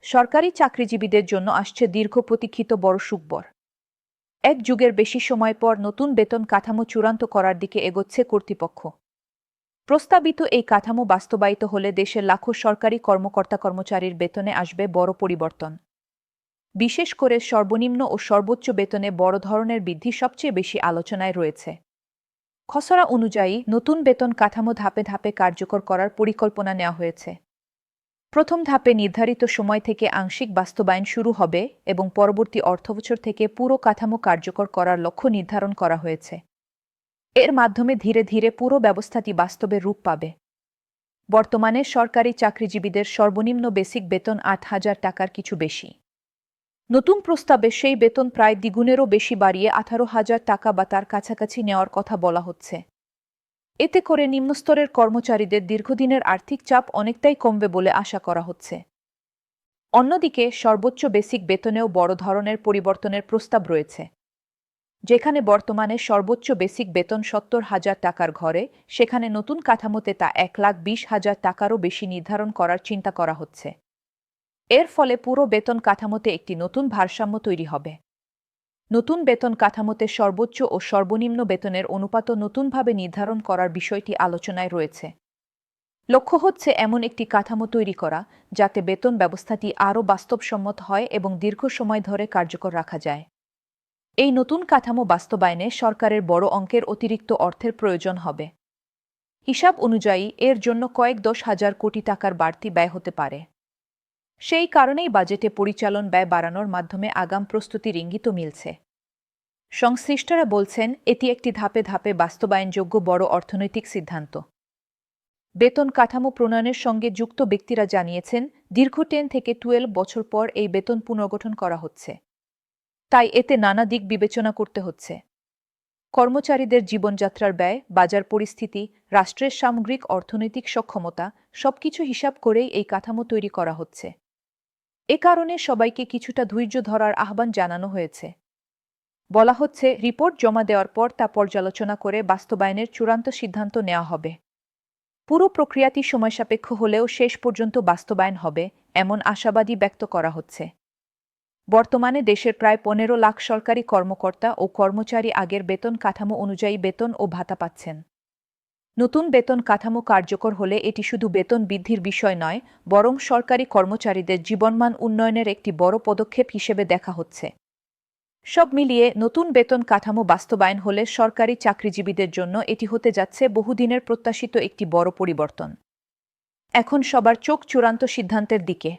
সরকারি চাকরিজীবীদের জন্য আসছে দীর্ঘ প্রতীক্ষিত বড় সুখবর। এক যুগের বেশি সময় পর নতুন বেতন কাঠামো চূড়ান্ত করার দিকে এগোচ্ছে কর্তৃপক্ষ। প্রস্তাবিত এই কাঠামো বাস্তবায়িত হলে দেশের লাখো সরকারি কর্মকর্তা-কর্মচারীর বেতনে আসবে বড় পরিবর্তন। বিশেষ করে সর্বনিম্ন ও সর্বোচ্চ বেতনে বড় ধরনের বৃদ্ধি সবচেয়ে বেশি আলোচনায় রয়েছে। খসড়া অনুযায়ী নতুন বেতন কাঠামো ধাপে ধাপে কার্যকর করার পরিকল্পনা নেওয়া হয়েছে। প্রথম ধাপে নির্ধারিত সময় থেকে আংশিক বাস্তবায়ন শুরু হবে এবং পরবর্তী অর্থবছর থেকে পুরো কাঠামো কার্যকর করার লক্ষ্য নির্ধারণ করা হয়েছে। এর মাধ্যমে ধীরে ধীরে পুরো ব্যবস্থাটি বাস্তবে রূপ পাবে। বর্তমানে সরকারি চাকরিজীবীদের সর্বনিম্ন বেসিক বেতন ৮,০০০ টাকার কিছু বেশি। নতুন প্রস্তাবে সেই বেতন প্রায় দ্বিগুণেরও বেশি বাড়িয়ে ১৮,০০০ টাকা বা তার কাছাকাছি নেওয়ার কথা বলা হচ্ছে। এতে করে নিম্নস্তরের কর্মচারীদের দীর্ঘদিনের আর্থিক চাপ অনেকটাই কমবে বলে আশা করা হচ্ছে। অন্যদিকে সর্বোচ্চ বেসিক বেতনেও বড় ধরনের পরিবর্তনের প্রস্তাব রয়েছে। যেখানে বর্তমানে সর্বোচ্চ বেসিক বেতন ৭০,০০০ টাকার ঘরে, সেখানে নতুন কাঠামোতে তা ১,২০,০০০ টাকারও বেশি নির্ধারণ করার চিন্তা করা হচ্ছে। এর ফলে পুরো বেতন কাঠামোতে একটি নতুন ভারসাম্য তৈরি হবে। নতুন বেতন কাঠামোতে সর্বোচ্চ ও সর্বনিম্ন বেতনের অনুপাতও নতুনভাবে নির্ধারণ করার বিষয়টি আলোচনায় রয়েছে। লক্ষ্য হচ্ছে এমন একটি কাঠামো তৈরি করা যাতে বেতন ব্যবস্থাটি আরও বাস্তবসম্মত হয় এবং দীর্ঘ সময় ধরে কার্যকর রাখা যায়। এই নতুন কাঠামো বাস্তবায়নে সরকারের বড় অঙ্কের অতিরিক্ত অর্থের প্রয়োজন হবে। হিসাব অনুযায়ী এর জন্য কয়েক ১০,০০০ কোটি টাকার বাড়তি ব্যয় হতে পারে। সেই কারণেই বাজেটে পরিচালন ব্যয় বাড়ানোর মাধ্যমে আগাম প্রস্তুতির ইঙ্গিত মিলছে। সংশ্লিষ্টরা বলছেন, এটি একটি ধাপে ধাপে বাস্তবায়নযোগ্য বড় অর্থনৈতিক সিদ্ধান্ত। বেতন কাঠামো প্রণয়নের সঙ্গে যুক্ত ব্যক্তিরা জানিয়েছেন, দীর্ঘ 10 থেকে 12 বছর পর এই বেতন পুনর্গঠন করা হচ্ছে। তাই এতে নানা দিক বিবেচনা করতে হচ্ছে। কর্মচারীদের জীবনযাত্রার ব্যয়, বাজার পরিস্থিতি, রাষ্ট্রের সামগ্রিক অর্থনৈতিক সক্ষমতা সবকিছু হিসাব করেই এই কাঠামো তৈরি করা হচ্ছে। এ কারণে সবাইকে কিছুটা ধৈর্য ধরার আহ্বান জানানো হয়েছে। বলা হচ্ছে, রিপোর্ট জমা দেওয়ার পর তা পর্যালোচনা করে বাস্তবায়নের চূড়ান্ত সিদ্ধান্ত নেওয়া হবে। পুরো প্রক্রিয়াটি সময়সাপেক্ষ হলেও শেষ পর্যন্ত বাস্তবায়ন হবে, এমন আশাবাদী ব্যক্ত করা হচ্ছে। বর্তমানে দেশের প্রায় ১৫ লাখ সরকারি কর্মকর্তা ও কর্মচারী আগের বেতন কাঠামো অনুযায়ী বেতন ও ভাতা পাচ্ছেন। নতুন বেতন কাঠামো কার্যকর হলে এটি শুধু বেতন বৃদ্ধির বিষয় নয়, বরং সরকারি কর্মচারীদের জীবনমান উন্নয়নের একটি বড় পদক্ষেপ হিসেবে দেখা হচ্ছে। সব মিলিয়ে নতুন বেতন কাঠামো বাস্তবায়ন হলে সরকারি চাকরিজীবীদের জন্য এটি হতে যাচ্ছে বহুদিনের প্রত্যাশিত একটি বড় পরিবর্তন। এখন সবার চোখ চূড়ান্ত সিদ্ধান্তের দিকে।